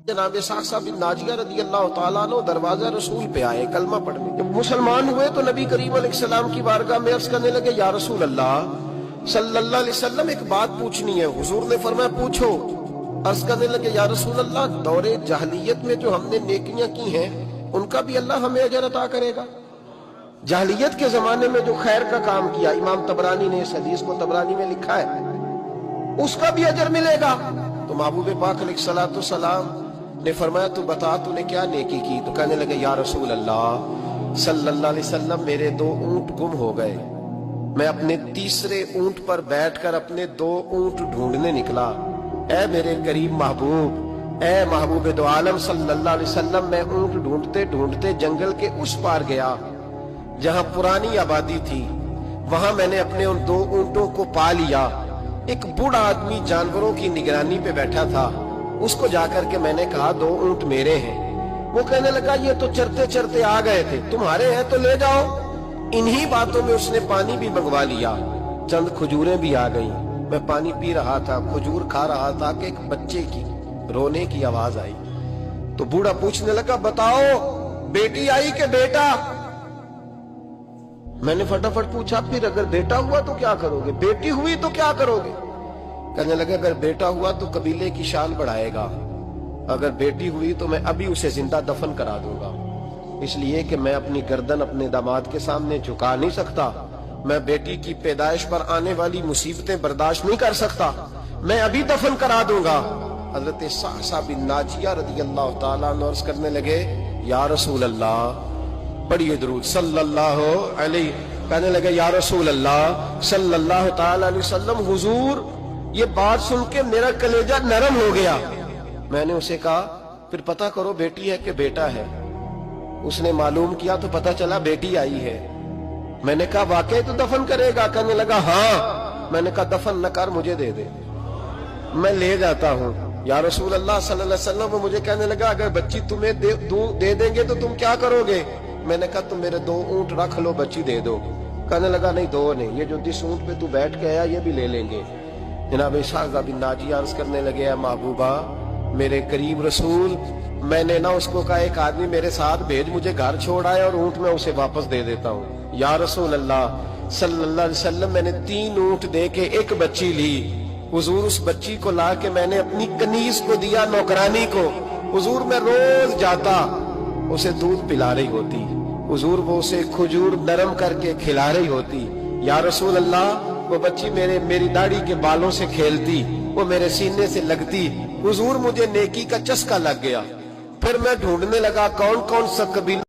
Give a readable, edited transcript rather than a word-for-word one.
جناب ساقسہ بن ناجیہ رضی اللہ تعالیٰ عنہ دروازہ رسول پہ آئے کلمہ پڑھنے. جب مسلمان ہوئے تو نبی کریم علیہ السلام کی بارگاہ میں عرض کرنے لگے یا رسول اللہ صلی اللہ علیہ وسلم ایک بات پوچھنی ہے. حضور نے فرمایا پوچھو. عرض کرنے لگے یا رسول اللہ دور جاہلیت میں جو ہم نے نیکیاں کی ہیں ان کا بھی اللہ ہمیں اجر عطا کرے گا؟ جاہلیت کے زمانے میں جو خیر کا کام کیا امام طبرانی نے اس حدیث کو طبرانی میں لکھا ہے اس کا بھی اجر ملے گا. تو محبوب پاک علیہ الصلوۃ والسلام نے فرمایا تو بتا تو نے کیا نیکی کی؟ تو کہنے لگے یا رسول اللہ صلی اللہ علیہ وسلم میرے 2 اونٹ گم ہو گئے. میں اپنے تیسرے اونٹ پر بیٹھ کر اپنے 2 اونٹ ڈھونڈنے نکلا. اے میرے قریب محبوب، اے محبوب دو عالم صلی اللہ علیہ وسلم، میں اونٹ ڈھونڈتے ڈھونڈتے جنگل کے اس پار گیا جہاں پرانی آبادی تھی. وہاں میں نے اپنے ان 2 اونٹوں کو پا لیا. ایک بوڑھا آدمی جانوروں کی نگرانی پہ بیٹھا تھا. اس کو جا کر کے میں نے کہا 2 اونٹ میرے ہیں. وہ کہنے لگا یہ تو چرتے چرتے آ گئے تھے، تمہارے ہیں تو لے جاؤ. انہی باتوں میں اس نے پانی بھی منگوا لیا. چند کھجوریں بھی آ گئیں. میں پانی پی رہا تھا، کھجور کھا رہا تھا کہ ایک بچے کی رونے کی آواز آئی. تو بوڑھا پوچھنے لگا بتاؤ بیٹی آئی کہ بیٹا؟ میں نے فٹافٹ پوچھا پھر اگر بیٹا ہوا تو کیا کرو گے؟ بیٹی ہوئی تو کیا کرو گے؟ کہنے لگا اگر بیٹا ہوا تو قبیلے کی شان بڑھائے گا، اگر بیٹی ہوئی تو میں ابھی اسے زندہ دفن کرا دوں گا، اس لیے کہ میں اپنی گردن اپنے داماد کے سامنے جھکا نہیں سکتا. میں بیٹی کی پیدائش پر آنے والی مصیبتیں برداشت نہیں کر سکتا، میں ابھی دفن کرا دوں گا. حضرت ساقسہ بن ناجیہ رضی اللہ تعالیٰ عنہ عرض کرنے لگے یا رسول اللہ، پڑھیے درود صلی اللہ علیہ. کہنے لگے یا رسول اللہ صلی اللہ تعالیٰ علیہ وسلم، حضور یہ بات سن کے میرا کلیجہ نرم ہو گیا. میں نے اسے کہا پھر پتہ کرو بیٹی ہے کہ بیٹا ہے. اس نے معلوم کیا تو پتہ چلا بیٹی آئی ہے. میں نے کہا واقعی تو دفن کرے گا؟ کہنے لگا ہاں. میں نے کہا دفن نہ کر، مجھے دے دے، میں لے جاتا ہوں. یا رسول اللہ صلی اللہ علیہ وسلم، وہ مجھے کہنے لگا اگر بچی تمہیں دے دیں گے تو تم کیا کرو گے؟ میں نے کہا تم میرے 2 اونٹ رکھ لو، بچی دے دو. کہنے لگا نہیں 2 نہیں، یہ جو جس اونٹ پہ تو بیٹھ کے آیا یہ بھی لے لیں گے. جناب ساقسہ بن ناجیہ عرض کرنے لگے اے محبوبہ میرے قریب رسول، میں نے نہ اس کو کہا ایک آدمی میرے ساتھ بھیج، مجھے گھر چھوڑ آئے اور اونٹ میں اسے واپس دے دیتا ہوں. یا رسول اللہ صلی اللہ علیہ وسلم میں نے 3 اونٹ دے کے ایک بچی لی. حضور اس بچی کو لا کے میں نے اپنی کنیز کو دیا، نوکرانی کو. حضور میں روز جاتا اسے دودھ پلا رہی ہوتی. حضور وہ اسے کھجور نرم کر کے کھلا رہی ہوتی. یا رسول اللہ وہ بچی میری داڑھی کے بالوں سے کھیلتی، وہ میرے سینے سے لگتی. حضور مجھے نیکی کا چسکا لگ گیا. پھر میں ڈھونڈنے لگا کون کون سا قبیلہ